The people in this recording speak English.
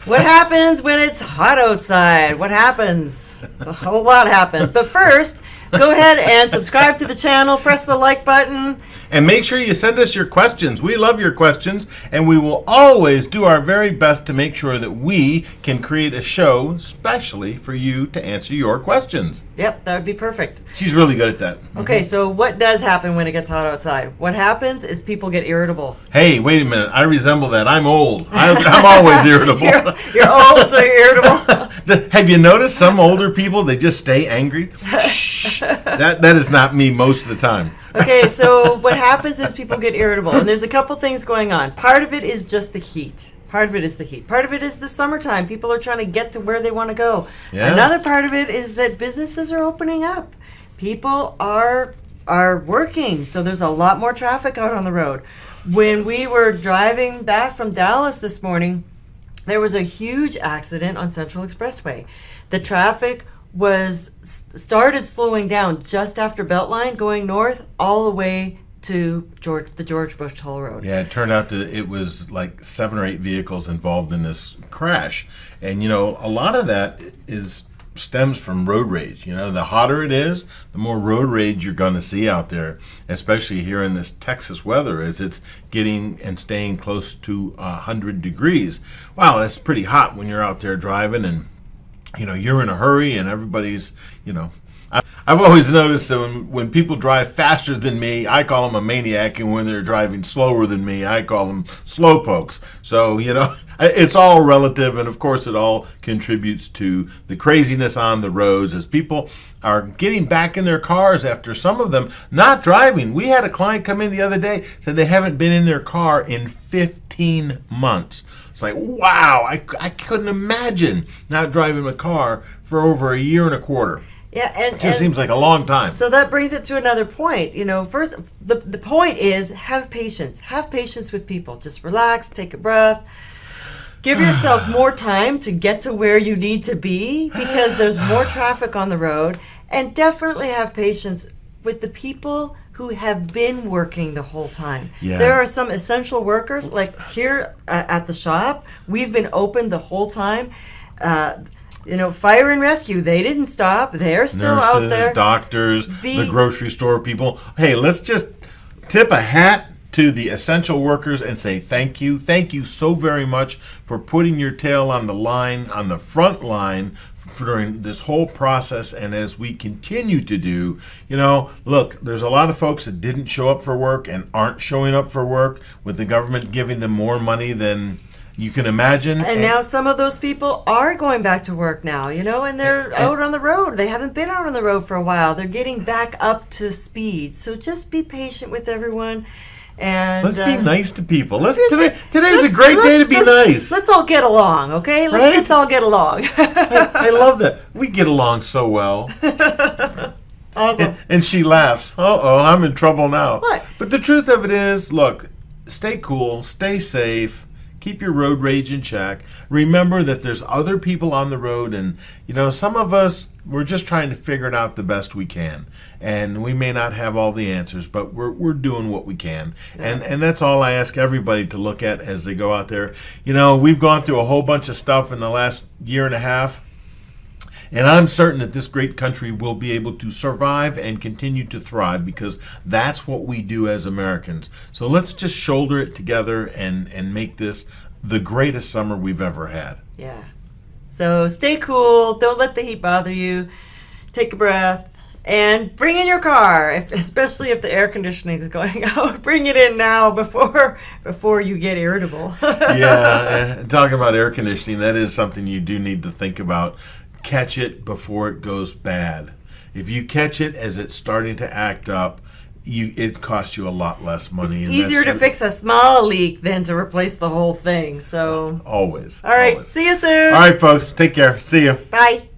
What happens when it's hot outside? What happens? A whole lot happens. But first, go ahead and subscribe to the channel, press the like button. And make sure you send us your questions. We love your questions, and we will always do our very best to make sure that we can create a show specially for you to answer your questions. Yep, that would be perfect. She's really good at that. Okay, so what does happen when it gets hot outside? What happens is people get irritable. Hey, wait a minute. I resemble that. I'm old. I'm always irritable. You're old, so you're irritable. Have you noticed some older people, they just stay angry? Shh. That is not me most of the time. Okay, so what happens is people get irritable, and there's a couple things going on. Part of it is just the heat. Part of it is the summertime. People are trying to get to where they want to go. Yeah. Another part of it is that businesses are opening up. People are working, so there's a lot more traffic out on the road. When we were driving back from Dallas this morning, there was a huge accident on Central Expressway. The traffic started slowing down just after Beltline, going north all the way to the George Bush Toll Road. Yeah, it turned out that it was like 7 or 8 vehicles involved in this crash. And, a lot of that stems from road rage. The hotter it is, the more road rage you're going to see out there, especially here in this Texas weather as it's getting and staying close to 100 degrees. Wow, that's pretty hot when you're out there driving and you're in a hurry and everybody's, I've always noticed that when people drive faster than me, I call them a maniac, and when they're driving slower than me, I call them slowpokes. So, it's all relative, and of course it all contributes to the craziness on the roads as people are getting back in their cars after some of them not driving. We had a client come in the other day, said they haven't been in their car in 15 months. It's like, wow, I couldn't imagine not driving a car for over a year and a quarter. Yeah, and it just seems like a long time. So that brings it to another point. First, the point is have patience. Have patience with people. Just relax, take a breath. Give yourself more time to get to where you need to be because there's more traffic on the road. And definitely have patience with the people who have been working the whole time. Yeah. There are some essential workers, like here at the shop. We've been open the whole time. Fire and rescue, they didn't stop. They're still Nurses, out there. Doctors, the grocery store people. Hey, let's just tip a hat to the essential workers and say thank you. Thank you so very much for putting your tail on the line, on the front line during this whole process. And as we continue to do, look, there's a lot of folks that didn't show up for work and aren't showing up for work with the government giving them more money than you can imagine. And now some of those people are going back to work now, and they're out on the road. They haven't been out on the road for a while. They're getting back up to speed. So just be patient with everyone. And let's be nice to people. Today's a great day to be nice. Let's all get along, okay? Let's just all get along. I love that. We get along so well. Awesome. And she laughs. Uh-oh, I'm in trouble now. What? But the truth of it is, look, stay cool, stay safe. Keep your road rage in check. Remember that there's other people on the road, and some of us, we're just trying to figure it out the best we can. And we may not have all the answers, but we're doing what we can. Yeah. And that's all I ask everybody to look at as they go out there. We've gone through a whole bunch of stuff in the last year and a half. And I'm certain that this great country will be able to survive and continue to thrive because that's what we do as Americans. So let's just shoulder it together and make this the greatest summer we've ever had. Yeah. So stay cool. Don't let the heat bother you. Take a breath. And bring in your car, especially if the air conditioning is going out. Bring it in now before you get irritable. Yeah, and talking about air conditioning, that is something you do need to think about. Catch it before it goes bad. If you catch it as it's starting to act up, it costs you a lot less money. It's easier to fix a small leak than to replace the whole thing. So always. All right. Always. See you soon. All right, folks. Take care. See you. Bye.